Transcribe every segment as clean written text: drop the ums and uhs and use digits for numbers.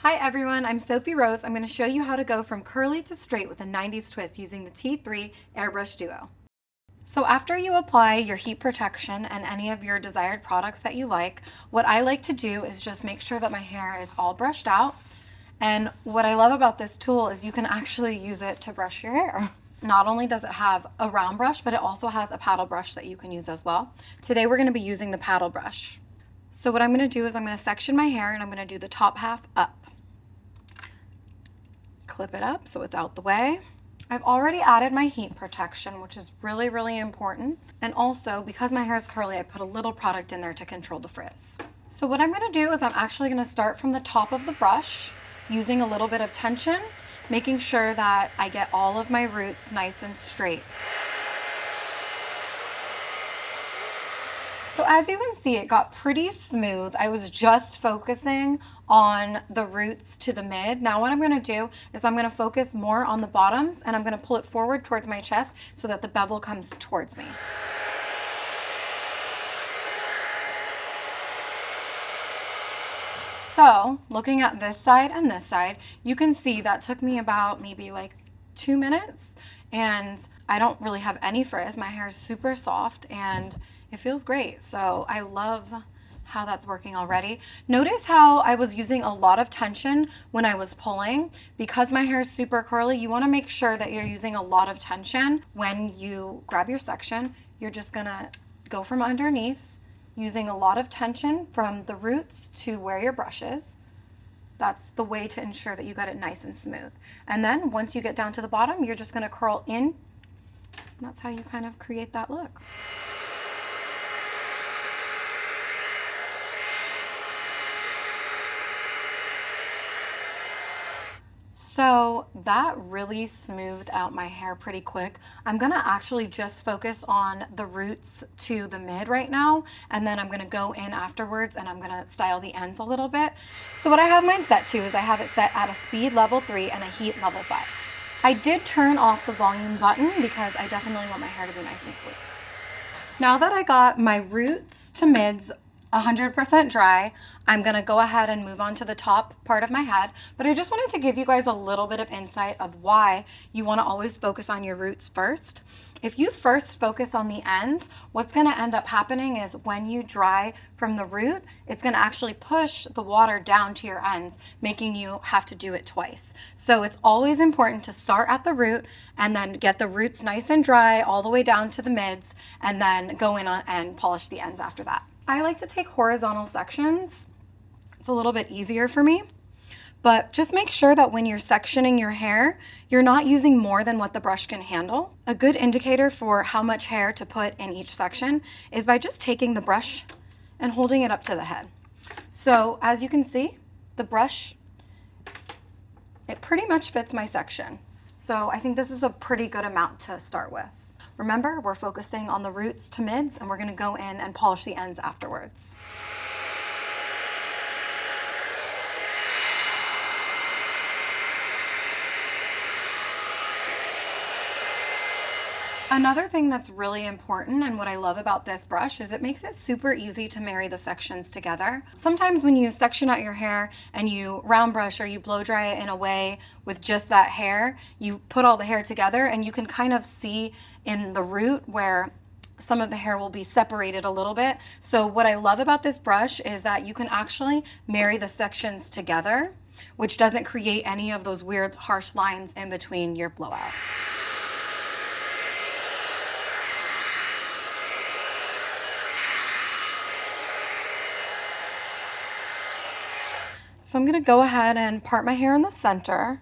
Hi everyone, I'm Sophie Rose. I'm going to show you how to go from curly to straight with a 90s twist using the T3 Airbrush Duo. So after you apply your heat protection and any of your desired products that you like, what I like to do is just make sure that my hair is all brushed out. And what I love about this tool is you can actually use it to brush your hair. Not only does it have a round brush, but it also has a paddle brush that you can use as well. Today we're going to be using the paddle brush. So what I'm going to do is I'm going to section my hair and I'm going to do the top half up. Clip it up so it's out the way. I've already added my heat protection, which is really, really important. And also, because my hair is curly, I put a little product in there to control the frizz. So what I'm going to do is I'm actually going to start from the top of the brush using a little bit of tension, making sure that I get all of my roots nice and straight. So as you can see, it got pretty smooth. I was just focusing on the roots to the mid. Now what I'm going to do is I'm going to focus more on the bottoms and I'm going to pull it forward towards my chest so that the bevel comes towards me. So looking at this side and this side, you can see that took me about maybe like 2 minutes and I don't really have any frizz. My hair is super soft and it feels great. So I love how that's working already. Notice how I was using a lot of tension when I was pulling. Because my hair is super curly, you want to make sure that you're using a lot of tension. When you grab your section, you're just gonna go from underneath using a lot of tension from the roots to where your brush is. That's the way to ensure that you got it nice and smooth. And then once you get down to the bottom, you're just gonna curl in. And that's how you kind of create that look. So that really smoothed out my hair pretty quick. I'm gonna actually just focus on the roots to the mid right now, and then I'm gonna go in afterwards and I'm gonna style the ends a little bit. So what I have mine set to is I have it set at a speed level 3 and a heat level 5. I did turn off the volume button because I definitely want my hair to be nice and sleek. Now that I got my roots to mids 100% dry, I'm gonna go ahead and move on to the top part of my head, but I just wanted to give you guys a little bit of insight of why you wanna always focus on your roots first. If you first focus on the ends, what's gonna end up happening is when you dry from the root, it's gonna actually push the water down to your ends, making you have to do it twice. So it's always important to start at the root and then get the roots nice and dry all the way down to the mids, and then go in on and polish the ends after that. I like to take horizontal sections. It's a little bit easier for me, but just make sure that when you're sectioning your hair, you're not using more than what the brush can handle. A good indicator for how much hair to put in each section is by just taking the brush and holding it up to the head. So as you can see, the brush, it pretty much fits my section. So I think this is a pretty good amount to start with. Remember, we're focusing on the roots to mids and we're gonna go in and polish the ends afterwards. Another thing that's really important and what I love about this brush is it makes it super easy to marry the sections together. Sometimes when you section out your hair and you round brush or you blow dry it in a way with just that hair, you put all the hair together and you can kind of see in the root where some of the hair will be separated a little bit. So what I love about this brush is that you can actually marry the sections together, which doesn't create any of those weird harsh lines in between your blowout. So I'm gonna go ahead and part my hair in the center.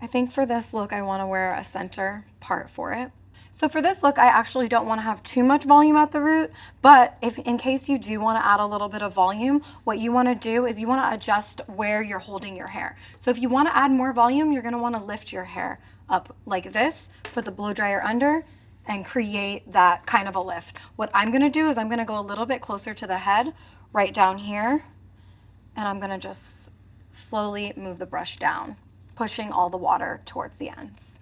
I think for this look, I wanna wear a center part for it. So for this look, I actually don't wanna have too much volume at the root, but if in case you do wanna add a little bit of volume, what you wanna do is you wanna adjust where you're holding your hair. So if you wanna add more volume, you're gonna wanna lift your hair up like this, put the blow dryer under, and create that kind of a lift. What I'm gonna do is I'm gonna go a little bit closer to the head, right down here, and I'm gonna just slowly move the brush down, pushing all the water towards the ends.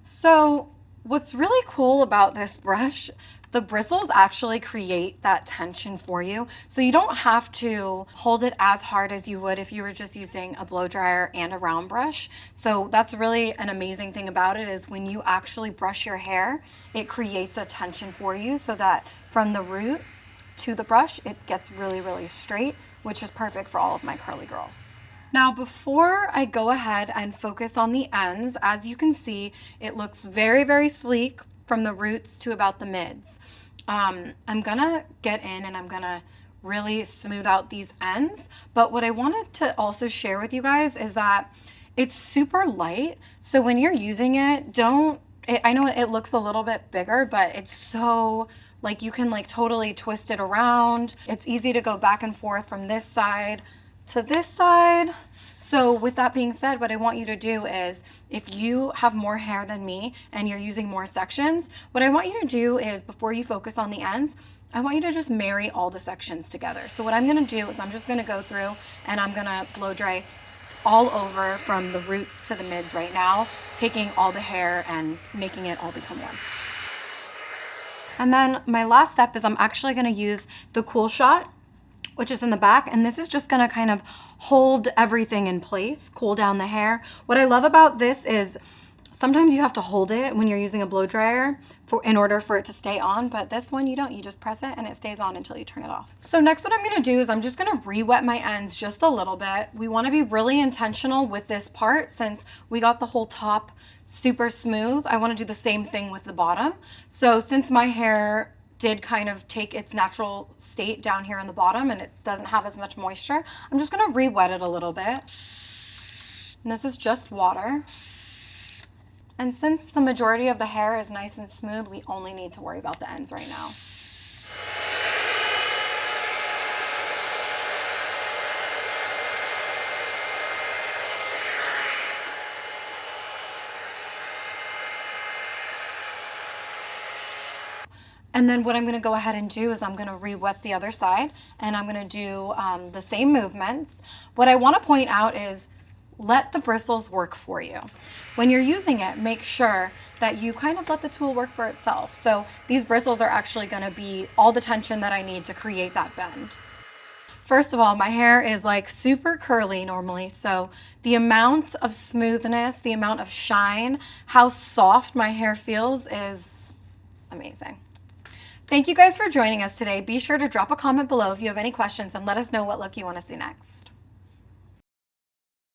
So What's really cool about this brush, the bristles actually create that tension for you. So you don't have to hold it as hard as you would if you were just using a blow dryer and a round brush. So that's really an amazing thing about it, is when you actually brush your hair, it creates a tension for you so that from the root to the brush, it gets really, really straight, which is perfect for all of my curly girls. Now, before I go ahead and focus on the ends, as you can see, it looks very, very sleek from the roots to about the mids. I'm gonna get in and I'm gonna really smooth out these ends. But what I wanted to also share with you guys is that it's super light. So when you're using it, I know it looks a little bit bigger, but it's so, like, you can like totally twist it around. It's easy to go back and forth from this side to this side. So with that being said, what I want you to do is, if you have more hair than me and you're using more sections, what I want you to do is, before you focus on the ends, I want you to just marry all the sections together. So what I'm gonna do is I'm just gonna go through and I'm gonna blow dry all over from the roots to the mids right now, taking all the hair and making it all become one. And then my last step is I'm actually gonna use the Cool Shot, which is in the back, and this is just gonna kind of hold everything in place, cool down the hair. What I love about this is sometimes you have to hold it when you're using a blow dryer in order for it to stay on, but this one you don't, you just press it and it stays on until you turn it off. So next what I'm gonna do is I'm just gonna re-wet my ends just a little bit. We wanna be really intentional with this part since we got the whole top super smooth. I wanna do the same thing with the bottom. So since my hair did kind of take its natural state down here on the bottom and it doesn't have as much moisture, I'm just gonna re-wet it a little bit. And this is just water. And since the majority of the hair is nice and smooth, we only need to worry about the ends right now. And then what I'm gonna go ahead and do is I'm gonna re-wet the other side and I'm gonna do the same movements. What I wanna point out is let the bristles work for you. When you're using it, make sure that you kind of let the tool work for itself. So these bristles are actually gonna be all the tension that I need to create that bend. First of all, my hair is like super curly normally, so the amount of smoothness, the amount of shine, how soft my hair feels is amazing. Thank you guys for joining us today. Be sure to drop a comment below if you have any questions and let us know what look you want to see next.